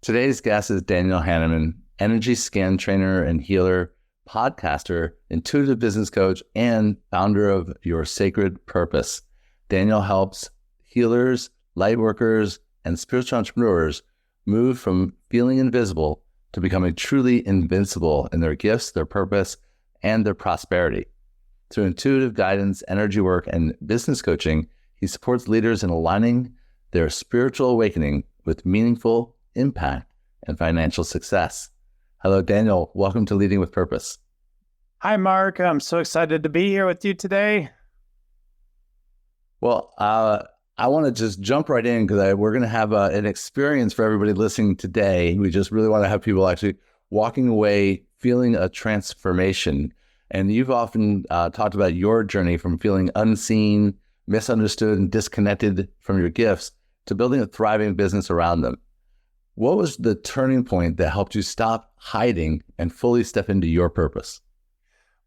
Today's guest is Daniel Hanneman, energy scan trainer and healer, podcaster, intuitive business coach, and founder of Your Sacred Purpose. Daniel helps healers, light workers, and spiritual entrepreneurs move from feeling invisible to becoming truly invincible in their gifts, their purpose, and their prosperity. Through intuitive guidance, energy work, and business coaching, he supports leaders in aligning their spiritual awakening with meaningful impact and financial success. Hello, Daniel. Welcome to Leading with Purpose. Hi, Mark. I'm so excited to be here with you today. Well, I want to just jump right in because we're going to have an experience for everybody listening today. We just really want to have people actually walking away feeling a transformation. And you've often talked about your journey from feeling unseen, misunderstood, and disconnected from your gifts to building a thriving business around them. What was the turning point that helped you stop hiding and fully step into your purpose?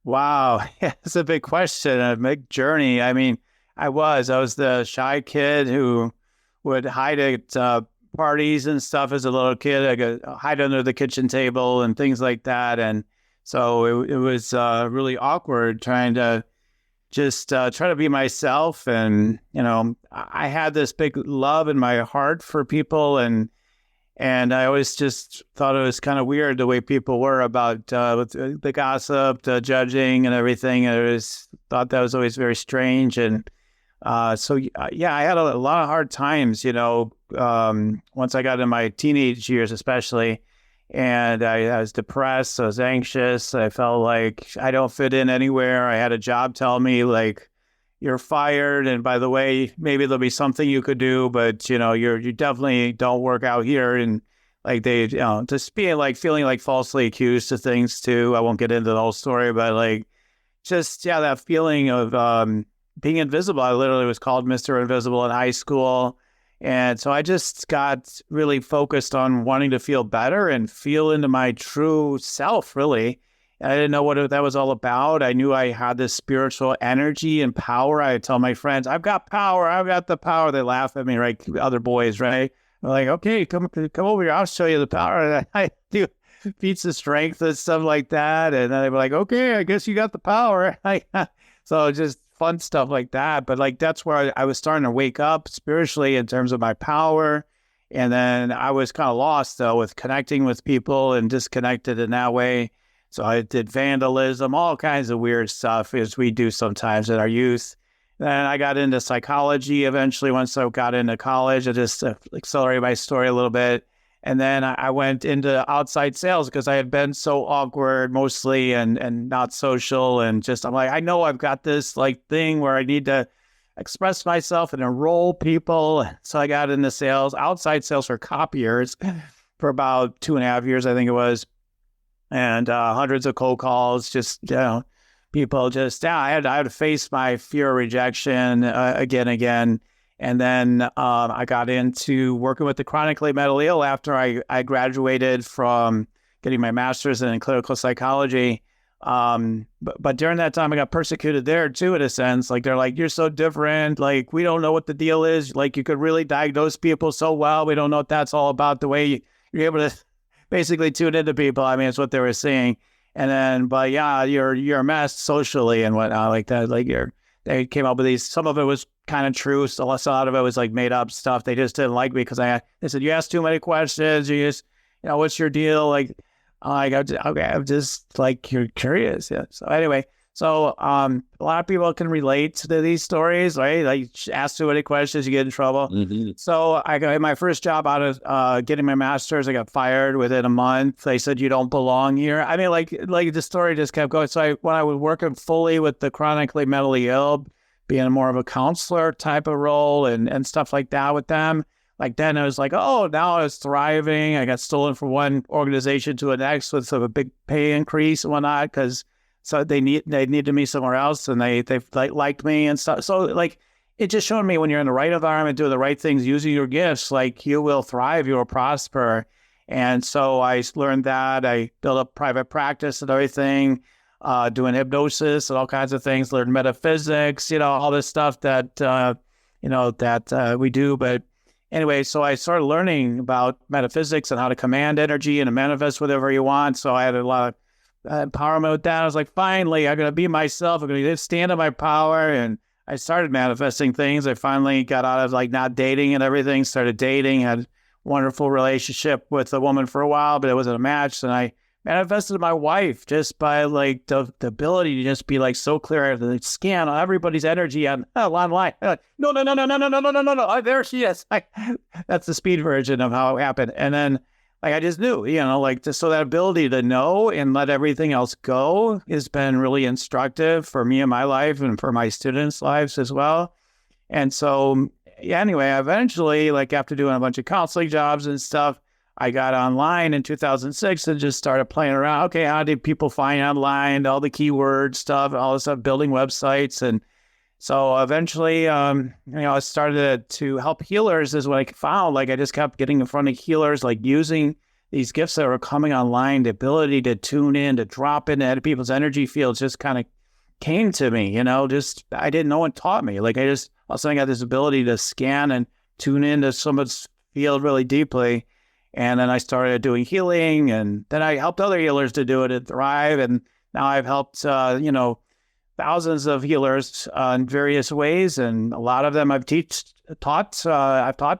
Wow. Yeah, it's a big question, a big journey. I mean, I was the shy kid who would hide at parties and stuff as a little kid. I could hide under the kitchen table and things like that. And so it was really awkward trying to just try to be myself. And, I had this big love in my heart for people. And I always just thought it was kind of weird the way people were about the gossip, the judging and everything. I always thought that was always very strange. And I had a lot of hard times, once I got in my teenage years, especially. And I was depressed. I was anxious. I felt like I don't fit in anywhere. I had a job tell me, like, you're fired. And by the way, maybe there'll be something you could do, but you definitely don't work out here. And like they, just feeling like falsely accused of things too. I won't get into the whole story, but that feeling of being invisible. I literally was called Mr. Invisible in high school. And so I just got really focused on wanting to feel better and feel into my true self, really. I didn't know what that was all about. I knew I had this spiritual energy and power. I tell my friends, I've got power. I've got the power. They laugh at me, right? Other boys, right? I'm like, okay, come over here. I'll show you the power. And I do feats of strength and stuff like that. And then they were like, okay, I guess you got the power. So just fun stuff like that. But that's where I was starting to wake up spiritually in terms of my power. And then I was kind of lost, though, with connecting with people and disconnected in that way. So I did vandalism, all kinds of weird stuff as we do sometimes in our youth. Then I got into psychology eventually once I got into college. I just accelerated my story a little bit. And then I went into outside sales because I had been so awkward mostly and not social. And just, I'm like, I know I've got this thing where I need to express myself and enroll people. So I got into sales, outside sales for copiers for about 2.5 years, I think it was. And hundreds of cold calls, people I had to face my fear of rejection again. And then I got into working with the chronically mentally ill after I graduated from getting my master's in clinical psychology. But during that time, I got persecuted there too, in a sense. They're like, you're so different. We don't know what the deal is. You could really diagnose people so well. We don't know what that's all about. The way you're able to basically tune into people. I mean, it's what they were saying. And then, but yeah, you're a mess socially and whatnot like that. They came up with these. Some of it was kind of true. So a lot of it was made up stuff. They just didn't like me because they said, you ask too many questions. You just, what's your deal? I'm just you're curious. Yeah. So anyway, a lot of people can relate to these stories, right? Ask too many questions, you get in trouble. Mm-hmm. So I got my first job out of getting my master's. I got fired within a month. They said, you don't belong here. I mean, the story just kept going. So when I was working fully with the chronically mentally ill, being more of a counselor type of role and stuff like that with them, then I was oh, now I was thriving. I got stolen from one organization to the next with a big pay increase and whatnot so they needed me somewhere else, and they liked me and stuff. So it just showed me when you're in the right environment, doing the right things, using your gifts, you will thrive, you will prosper. And so I learned that. I built up private practice and everything, doing hypnosis and all kinds of things. Learned metaphysics, all this stuff that we do. But anyway, so I started learning about metaphysics and how to command energy and to manifest whatever you want. So I had a lot of empowerment with that. I was like, finally, I'm going to be myself. I'm going to stand in my power. And I started manifesting things. I finally got out of like not dating and everything, started dating, had a wonderful relationship with a woman for a while, but it wasn't a match. And I manifested my wife just by like the ability to just be like so clear, to scan everybody's energy online. Like, no. Oh, there she is. That's the speed version of how it happened. And then like I just knew, like so that ability to know and let everything else go has been really instructive for me in my life and for my students' lives as well. And so, yeah, anyway, eventually, like after doing a bunch of counseling jobs and stuff, I got online in 2006 and just started playing around. Okay, how did people find online, all the keyword stuff, all this stuff, building websites. And so eventually, I started to help healers is what I found. Like I just kept getting in front of healers, like using these gifts that were coming online, the ability to tune in, to drop into people's energy fields just kind of came to me, just, I didn't know one taught me. Like I just, all of a sudden I got this ability to scan and tune into someone's field really deeply. And then I started doing healing, and then I helped other healers to do it and thrive. And now I've helped, thousands of healers in various ways. And a lot of them I've taught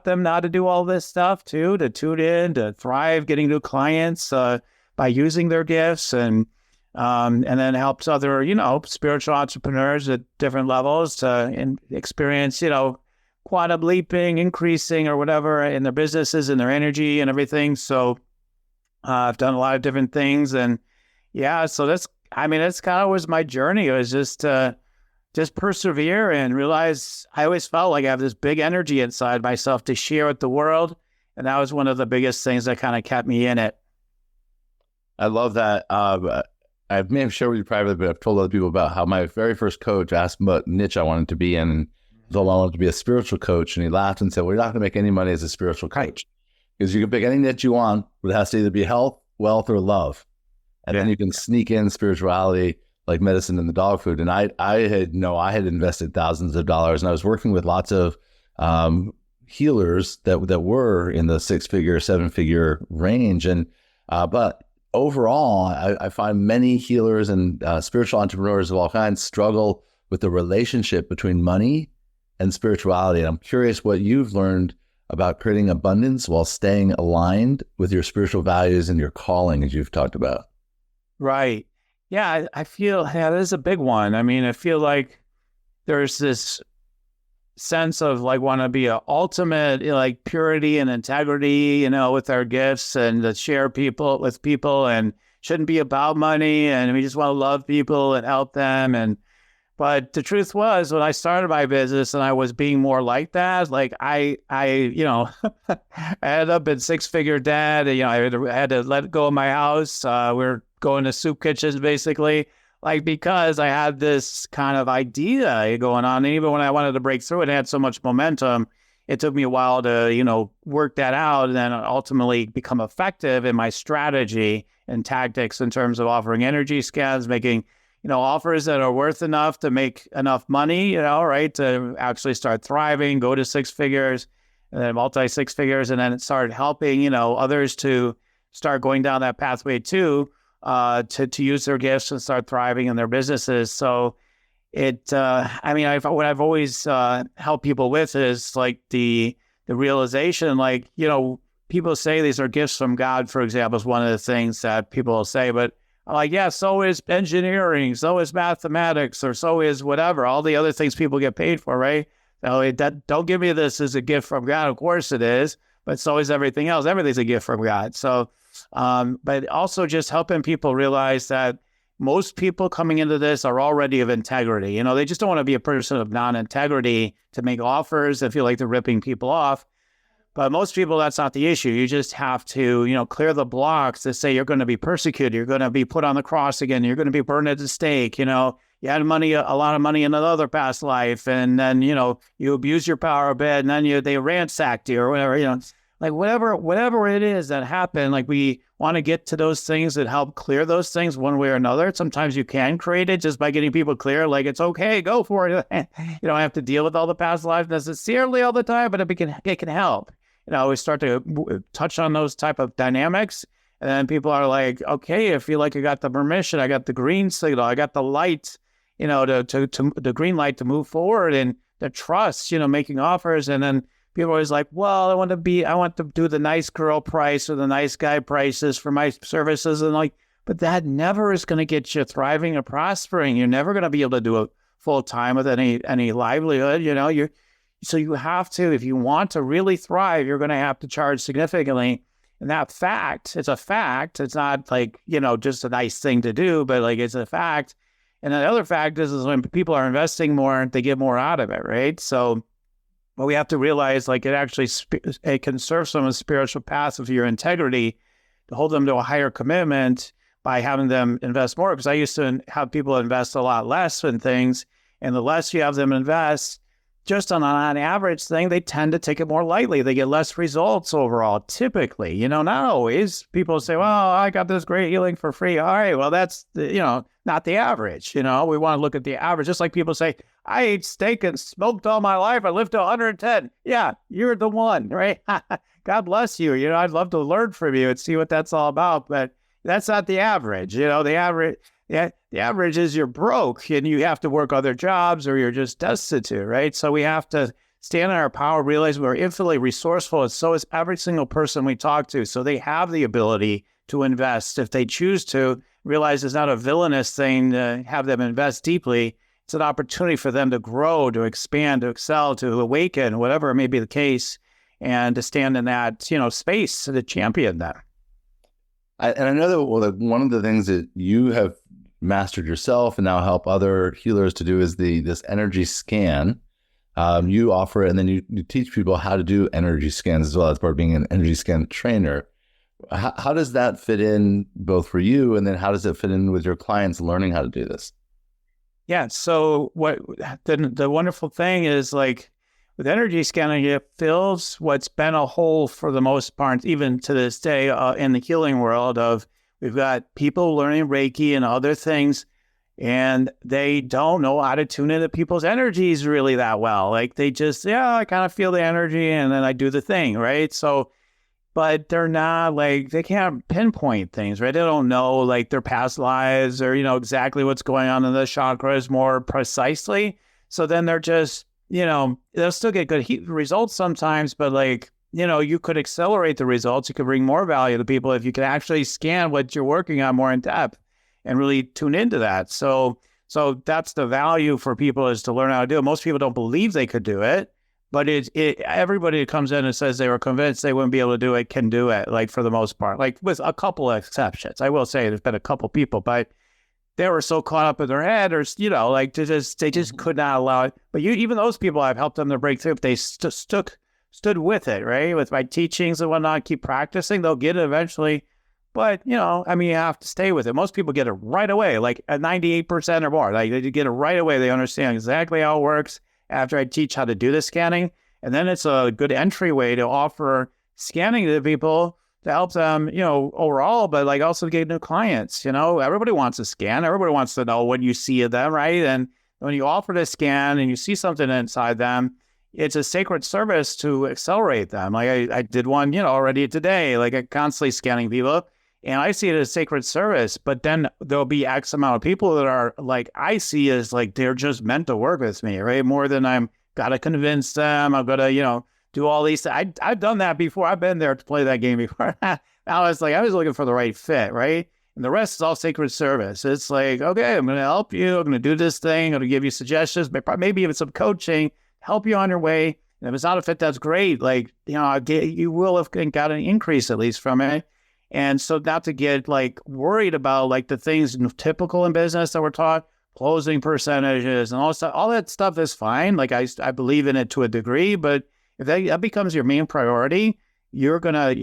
them how to do all this stuff too, to tune in, to thrive, getting new clients by using their gifts, and then helps other, spiritual entrepreneurs at different levels to experience, quantum leaping, increasing or whatever in their businesses and their energy and everything. So I've done a lot of different things. And yeah, so that's kind of was my journey. It was just persevere and realize I always felt like I have this big energy inside myself to share with the world. And that was one of the biggest things that kind of kept me in it. I love that. I may have shared with you privately, but I've told other people about how my very first coach asked me what niche I wanted to be in. And I wanted to be a spiritual coach. And he laughed and said, well, you're not going to make any money as a spiritual coach because you can pick any niche you want, but it has to either be health, wealth, or love. And then you can sneak in spirituality like medicine and the dog food. And I had invested thousands of dollars, and I was working with lots of healers that were in the 6-figure, 7-figure range. And but overall, I find many healers and spiritual entrepreneurs of all kinds struggle with the relationship between money and spirituality. And I'm curious what you've learned about creating abundance while staying aligned with your spiritual values and your calling, as you've talked about. Right. Yeah, I feel, that is a big one. I mean, I feel like there's this sense of like want to be an ultimate like purity and integrity, with our gifts and to share with people, and shouldn't be about money. And we just want to love people and help them. But the truth was, when I started my business and I was being more like that, like I I ended up in 6-figure debt. I had to let go of my house. We're going to soup kitchens basically, like because I had this kind of idea going on. And even when I wanted to break through it, it had so much momentum. It took me a while to, work that out and then ultimately become effective in my strategy and tactics in terms of offering energy scans, making offers that are worth enough to make enough money, right, to actually start thriving, go to 6 figures, and then multi-6 figures, and then it started helping, others to start going down that pathway too, to use their gifts and start thriving in their businesses. So what I've always helped people with is like the realization, like, people say these are gifts from God, for example, is one of the things that people will say, but I'm like, yeah, so is engineering, so is mathematics, or so is whatever, all the other things people get paid for, right? So don't give me this as a gift from God. Of course it is, but so is everything else. Everything's a gift from God. So, but also just helping people realize that most people coming into this are already of integrity. They just don't want to be a person of non-integrity to make offers that feel like they're ripping people off. But most people, that's not the issue. You just have to, clear the blocks to say you're going to be persecuted. You're going to be put on the cross again. You're going to be burned at the stake. You had a lot of money in another past life. And then, you abuse your power a bit. And then they ransacked you or whatever, like whatever it is that happened. Like we want to get to those things that help clear those things one way or another. Sometimes you can create it just by getting people clear. Like, it's okay, go for it. You don't have to deal with all the past lives necessarily all the time, but it can help. we start to touch on those type of dynamics. And then people are like, okay, I feel like I got the permission, I got the green signal, I got the light, to the green light to move forward, and the trust, making offers. And then people are always like, well, I want to do the nice girl price or the nice guy prices for my services. And like, but that never is going to get you thriving or prospering. You're never going to be able to do it full time with any livelihood, so you have to, if you want to really thrive, you're going to have to charge significantly. And that fact, it's a fact. It's not like, just a nice thing to do, but like it's a fact. And the other fact is when people are investing more, they get more out of it, right? So what we have to realize, like it can serve someone's spiritual path of your integrity to hold them to a higher commitment by having them invest more. Because I used to have people invest a lot less in things, and the less you have them invest, just on an average thing, they tend to take it more lightly. They get less results overall, typically. Not always. People say, well, I got this great healing for free. All right, well, that's, not the average. We want to look at the average. Just like people say, I ate steak and smoked all my life. I lived to 110. Yeah, you're the one, right? God bless you. I'd love to learn from you and see what that's all about. But that's not the average. The average is you're broke and you have to work other jobs or you're just destitute, right? So we have to stand in our power, realize we're infinitely resourceful, and so is every single person we talk to. So they have the ability to invest if they choose to. Realize it's not a villainous thing to have them invest deeply. It's an opportunity for them to grow, to expand, to excel, to awaken, whatever may be the case, and to stand in that, space to champion that. And I know that one of the things that you have mastered yourself and now help other healers to do is this energy scan. You offer it, and then you teach people how to do energy scans as well as part of being an energy scan trainer. How does that fit in both for you, and then how does it fit in with your clients learning how to do this? Yeah. So what the wonderful thing is, like with energy scanning, it fills what's been a hole for the most part, even to this day, in the healing world of we've got people learning Reiki and other things, and they don't know how to tune into people's energies really that well. Like they just, I kind of feel the energy and then I do the thing, right? So, but they're not like, they can't pinpoint things, right? They don't know like their past lives or, exactly what's going on in the chakras more precisely. So then they're just, they'll still get good results sometimes, but like, you could accelerate the results. You could bring more value to people if you could actually scan what you're working on more in depth and really tune into that. So that's the value for people, is to learn how to do it. Most people don't believe they could do it, but everybody that comes in and says they were convinced they wouldn't be able to do it can do it, like for the most part, like with a couple of exceptions. I will say there's been a couple people, but they were so caught up in their head, or, like they just could not allow it. But even those people, I've helped them to break through. If they stood with it, right? With my teachings and whatnot, keep practicing, they'll get it eventually. But, you have to stay with it. Most people get it right away, like at 98% or more. Like they get it right away. They understand exactly how it works after I teach how to do the scanning. And then it's a good entryway to offer scanning to people to help them, overall, but like also to get new clients. Everybody wants a scan. Everybody wants to know what you see of them, right? And when you offer the scan and you see something inside them, it's a sacred service to accelerate them. Like I did one, already today, like I'm constantly scanning people, and I see it as sacred service. But then there'll be X amount of people that are like, I see as like, they're just meant to work with me, right? More than I'm got to convince them. I've got to, do all these things. I've done that before. I've been there to play that game before. I was looking for the right fit, right? And the rest is all sacred service. It's like, okay, I'm going to help you. I'm going to do this thing. I'm going to give you suggestions, maybe even some coaching, help you on your way. And if it's not a fit, that's great. Like, you will have got an increase at least from it. And so not to get like worried about like the things typical in business that we're taught, closing percentages and all that stuff is fine. Like I believe in it to a degree, but if that becomes your main priority, you're gonna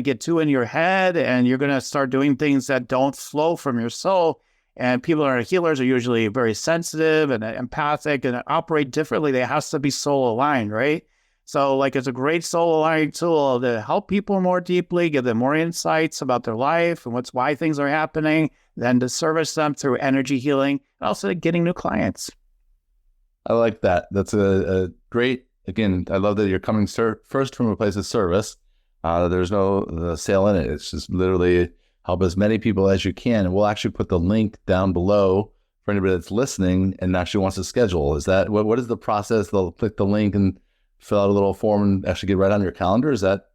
get too in your head, and you're gonna start doing things that don't flow from your soul. And people that are healers are usually very sensitive and empathic and operate differently. They have to be soul aligned, right? So like it's a great soul aligned tool to help people more deeply, give them more insights about their life and why things are happening, then to service them through energy healing, and also getting new clients. I like that. That's a great again, I love that you're coming first from a place of service. There's no sale in it. It's just literally help as many people as you can. And we'll actually put the link down below for anybody that's listening and actually wants to schedule. Is that what is the process? They'll click the link and fill out a little form and actually get right on your calendar. Is that?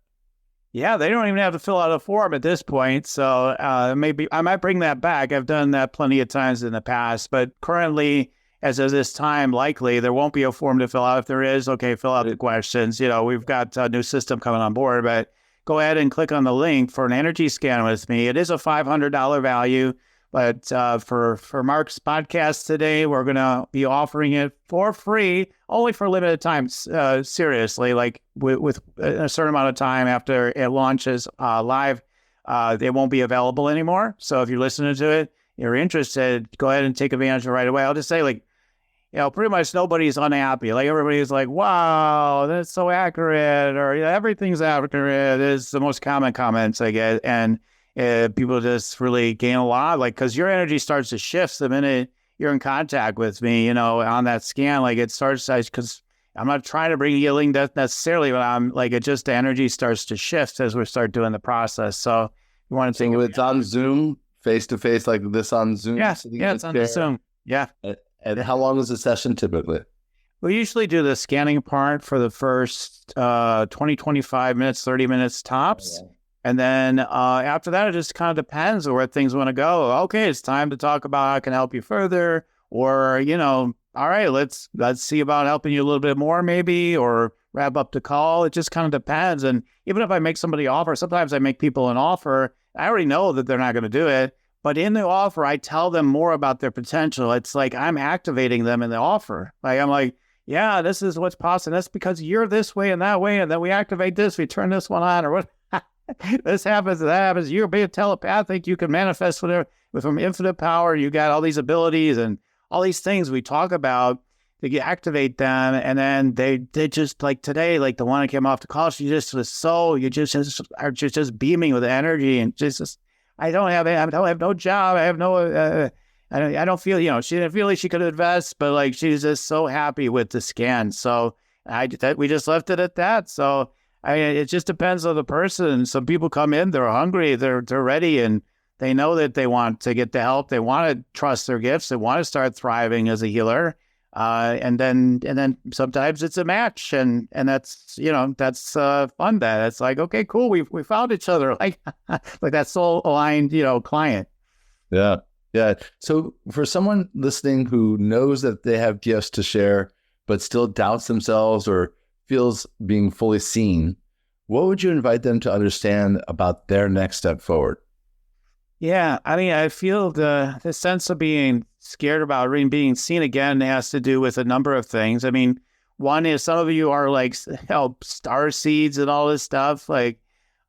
Yeah, they don't even have to fill out a form at this point. So maybe I might bring that back. I've done that plenty of times in the past, but currently, as of this time, likely there won't be a form to fill out. If there is, okay, fill out the questions. We've got a new system coming on board, but go ahead and click on the link for an energy scan with me. It is a $500 value, but for Mark's podcast today, we're going to be offering it for free, only for a limited time. Seriously, like with a certain amount of time after it launches live, it won't be available anymore. So if you're listening to it, you're interested, go ahead and take advantage of it right away. I'll just say, like, pretty much nobody's unhappy. Like, everybody's like, wow, that's so accurate, or everything's accurate is the most common comments I get. And people just really gain a lot, like, because your energy starts to shift the minute you're in contact with me, on that scan. Like, it starts, because I'm not trying to bring healing necessarily, but I'm like, the energy starts to shift as we start doing the process. So you want to think it's on Zoom, face to face, like this on Zoom? Yeah, it's on Zoom. Yeah. And how long is the session typically? We usually do the scanning part for the first 20, 25 minutes, 30 minutes tops. Yeah. And then after that, it just kind of depends on where things want to go. Okay, it's time to talk about how I can help you further. Or, all right, let's see about helping you a little bit more maybe, or wrap up the call. It just kind of depends. And even if I make somebody offer, sometimes I make people an offer. I already know that they're not going to do it. But in the offer, I tell them more about their potential. It's like I'm activating them in the offer. Like, I'm like, yeah, this is what's possible. That's because you're this way and that way. And then we activate this, we turn this one on, or what. This happens, that happens. You're being telepathic. You can manifest whatever with from infinite power. You got all these abilities and all these things we talk about to activate them. And then they just, like today, like the one that came off the call, she just was you just beaming with energy and just, I don't have no job. I have no, I don't feel, she didn't feel like she could invest, but like she's just so happy with the scan. So we just left it at that. So it just depends on the person. Some people come in, they're hungry, they're ready, and they know that they want to get the help. They want to trust their gifts. They want to start thriving as a healer. And then sometimes it's a match, and that's fun. That's like, okay, cool. We found each other, like that soul aligned, client. Yeah. Yeah. So for someone listening who knows that they have gifts to share, but still doubts themselves or feels being fully seen, what would you invite them to understand about their next step forward? Yeah, I mean, I feel the sense of being scared about being seen again has to do with a number of things. I mean, one is some of you are like star seeds and all this stuff. Like,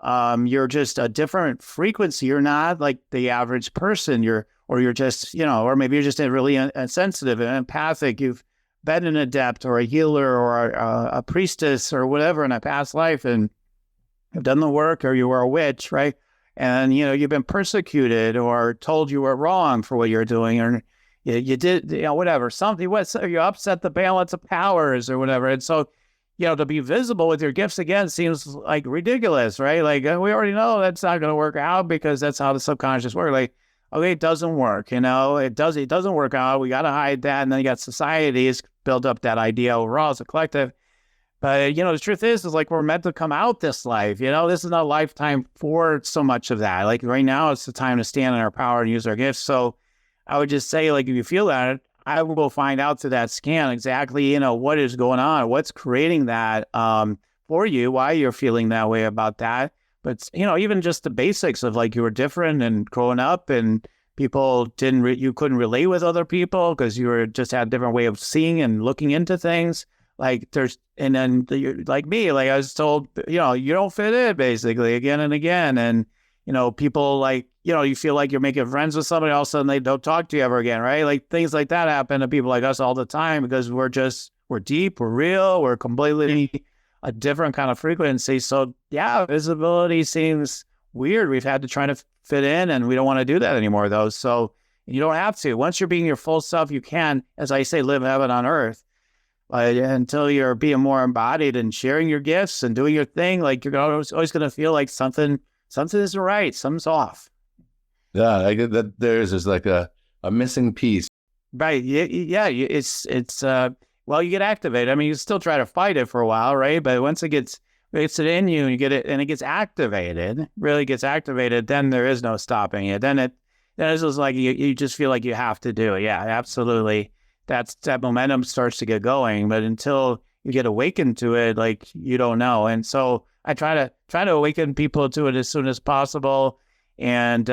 you're just a different frequency. You're not like the average person. You're just, or maybe you're just really sensitive and empathic. You've been an adept or a healer or a priestess or whatever in a past life, and have done the work, or you were a witch, right? And, you've been persecuted or told you were wrong for what you're doing, or you did, whatever, something, you upset the balance of powers or whatever. And so, to be visible with your gifts again seems like ridiculous, right? Like, we already know that's not going to work out because that's how the subconscious works. Like, okay, it doesn't work, it doesn't work out. We got to hide that. And then you got societies build up that idea overall as a collective. But, the truth is like we're meant to come out this life. This is not a lifetime for so much of that. Like right now, it's the time to stand in our power and use our gifts. So I would just say, like, if you feel that, I will go find out through that scan exactly, what is going on, what's creating that for you, why you're feeling that way about that. But, even just the basics of like you were different and growing up and people you couldn't relate with other people because you were just had a different way of seeing and looking into things. Like and then like me, like I was told, you don't fit in basically again and again. And, people like, you feel like you're making friends with somebody, all of a sudden they don't talk to you ever again, right? Like things like that happen to people like us all the time because we're deep, we're real, we're completely a different kind of frequency. So yeah, visibility seems weird. We've had to try to fit in and we don't want to do that anymore though. So you don't have to. Once you're being your full self, you can, as I say, live heaven on earth. until you're being more embodied and sharing your gifts and doing your thing. Like you're always going to feel like something isn't right, something's off. Yeah, I get that. There's like a missing piece. Right. Yeah. Well, you get activated. I mean, you still try to fight it for a while, right? But once it gets in you and you get it and it gets activated, really gets activated, then there is no stopping it. Then it's just like you just feel like you have to do it. Yeah, absolutely. That momentum starts to get going. But until you get awakened to it, like you don't know. And so I try to awaken people to it as soon as possible. And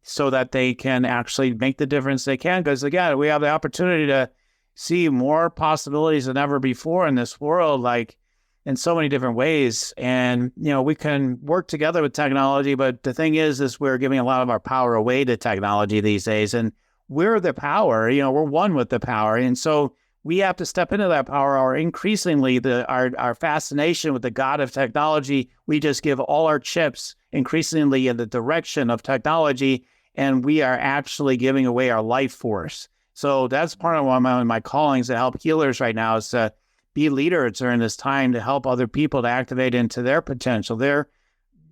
so that they can actually make the difference they can. Because again, we have the opportunity to see more possibilities than ever before in this world, like in so many different ways. And, we can work together with technology, but the thing is we're giving a lot of our power away to technology these days. And we're the power, we're one with the power. And so we have to step into that power, or increasingly our fascination with the God of technology. We just give all our chips increasingly in the direction of technology, and we are actually giving away our life force. So that's part of one of my callings to help healers right now, is to be leaders during this time to help other people to activate into their potential, their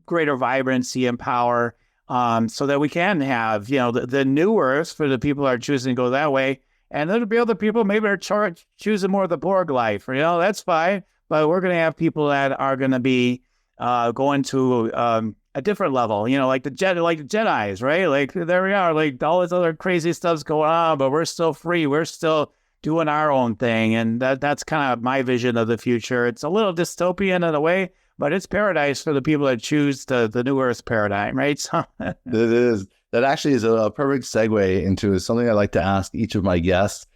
greater vibrancy and power, so that we can have, the new earth for the people who are choosing to go that way. And there'll be other people maybe are choosing more of the Borg life, that's fine. But we're going to have people that are going to be going to a different level, like the Jedis, right? Like there we are, like all this other crazy stuff's going on, but we're still free. We're still doing our own thing. And that's kind of my vision of the future. It's a little dystopian in a way, but it's paradise for the people that choose the new earth paradigm, right? So It is. That actually is a perfect segue into something I like to ask each of my guests.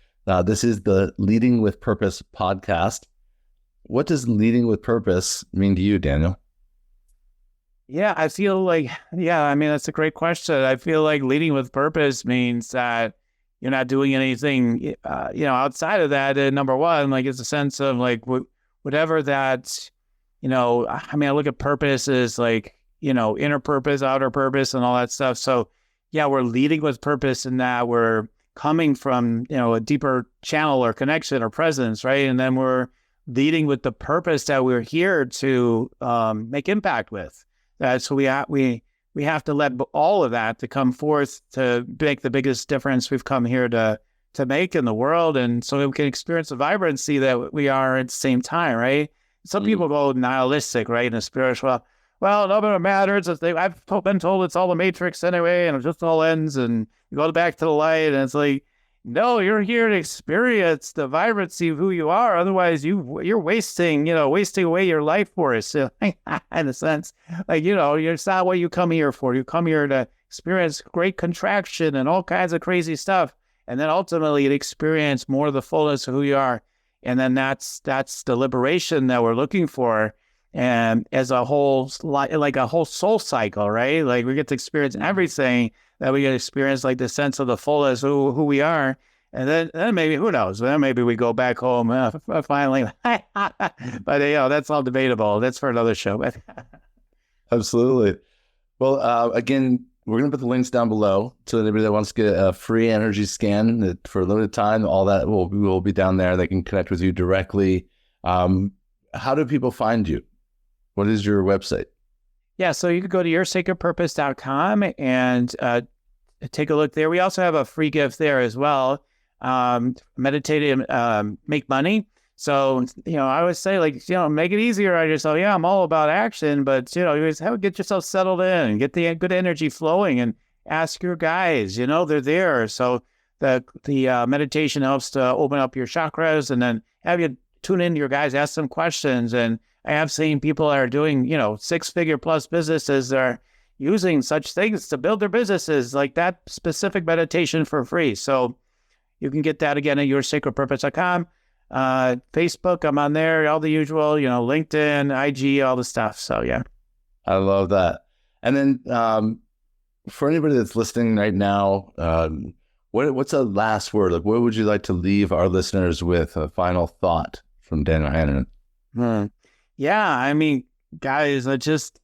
This is the Leading with Purpose podcast. What does leading with purpose mean to you, Daniel? Yeah, I feel like, that's a great question. I feel like leading with purpose means that you're not doing anything, outside of that. And number one, like it's a sense of like whatever that, I look at purpose as like, inner purpose, outer purpose, and all that stuff. So yeah, we're leading with purpose in that we're coming from, a deeper channel or connection or presence, right? And then we're leading with the purpose that we're here to make impact with. So we have to let all of that to come forth to make the biggest difference we've come here to make in the world, and so we can experience the vibrancy that we are at the same time, right? Some people go nihilistic, right, in the spiritual. Well, nobody matters. I've been told it's all the matrix anyway, and it just all ends, and you go back to the light, and it's like, no, you're here to experience the vibrancy of who you are. Otherwise, you're wasting away your life force, in a sense. Like, it's not what you come here for. You come here to experience great contraction and all kinds of crazy stuff, and then ultimately to experience more of the fullness of who you are. And then that's the liberation that we're looking for, and as a whole, like a whole soul cycle, right? Like we get to experience everything that we get to experience, like the sense of the fullness who we are. And then maybe, who knows? Then maybe we go back home finally. But that's all debatable. That's for another show. Absolutely. Well, again, we're going to put the links down below. So anybody that wants to get a free energy scan for a limited time, all that will be down there. They can connect with you directly. How do people find you? What is your website? Yeah, so you can go to yoursacredpurpose.com and take a look there. We also have a free gift there as well. Meditate and make money. So, I always say, like, make it easier on yourself. Yeah, I'm all about action, but, you always get yourself settled in and get the good energy flowing, and ask your guides, they're there. So the meditation helps to open up your chakras, and then have you tune into your guides, ask some questions. And I have seen people that are doing, 6-figure plus businesses that are using such things to build their businesses, like that specific meditation, for free. So you can get that again at yoursacredpurpose.com. Facebook, I'm on there, all the usual, LinkedIn, IG, all the stuff. So yeah. I love that. And then for anybody that's listening right now, what's a last word? Like, what would you like to leave our listeners with, a final thought from Daniel Hanneman? Yeah, guys,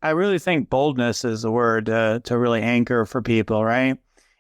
I really think boldness is the word to really anchor for people, right?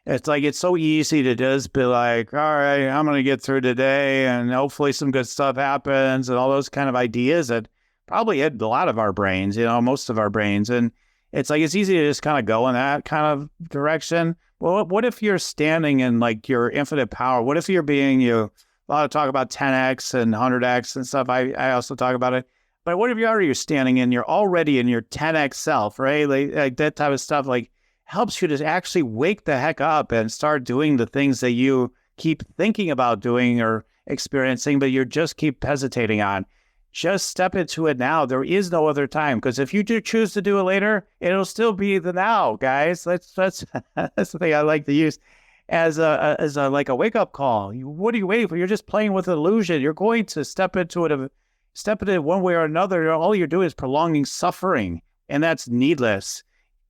It's like, it's so easy to just be like, all right, I'm going to get through today and hopefully some good stuff happens and all those kind of ideas that probably hit a lot of our brains, most of our brains. And it's like, it's easy to just kind of go in that kind of direction. Well, what if you're standing in like your infinite power? What if you're being, a lot of talk about 10X and 100X and stuff. I also talk about it. But what if you're standing in, you're already in your 10X self, right? Like that type of stuff, like helps you to actually wake the heck up and start doing the things that you keep thinking about doing or experiencing, but you just keep hesitating on. Just step into it now. There is no other time, because if you do choose to do it later, it'll still be the now, guys. That's that's the thing I like to use as a like a wake up call. What are you waiting for? You're just playing with illusion. You're going to step into it one way or another. All you're doing is prolonging suffering, and that's needless.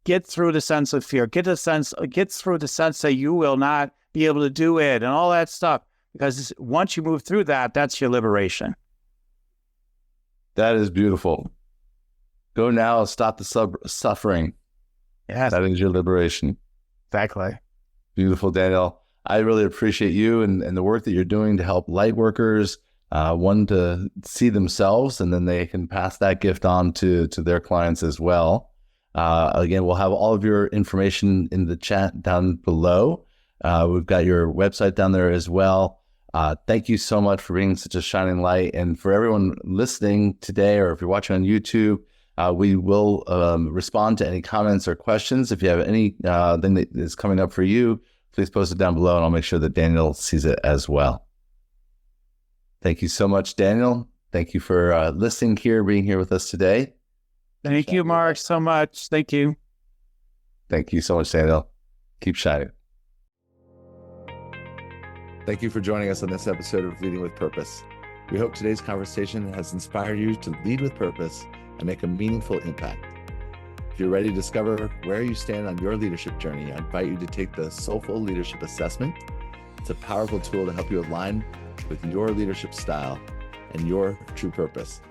Get through the sense of fear. Get through the sense that you will not be able to do it and all that stuff. Because once you move through that, that's your liberation. That is beautiful. Go now, stop the suffering. Yes. That is your liberation. Exactly. Beautiful, Daniel. I really appreciate you and the work that you're doing to help light workers, one, to see themselves, and then they can pass that gift on to their clients as well. Again, we'll have all of your information in the chat down below. We've got your website down there as well. Thank you so much for being such a shining light. And for everyone listening today, or if you're watching on YouTube, we will respond to any comments or questions. If you have any thing that is coming up for you, please post it down below, and I'll make sure that Daniel sees it as well. Thank you so much, Daniel. Thank you for listening here, being here with us today. Thank you, Mark, so much. Thank you. Thank you so much, Daniel. Keep shining. Thank you for joining us on this episode of Leading with Purpose. We hope today's conversation has inspired you to lead with purpose and make a meaningful impact. If you're ready to discover where you stand on your leadership journey, I invite you to take the Soulful Leadership Assessment. It's a powerful tool to help you align with your leadership style and your true purpose.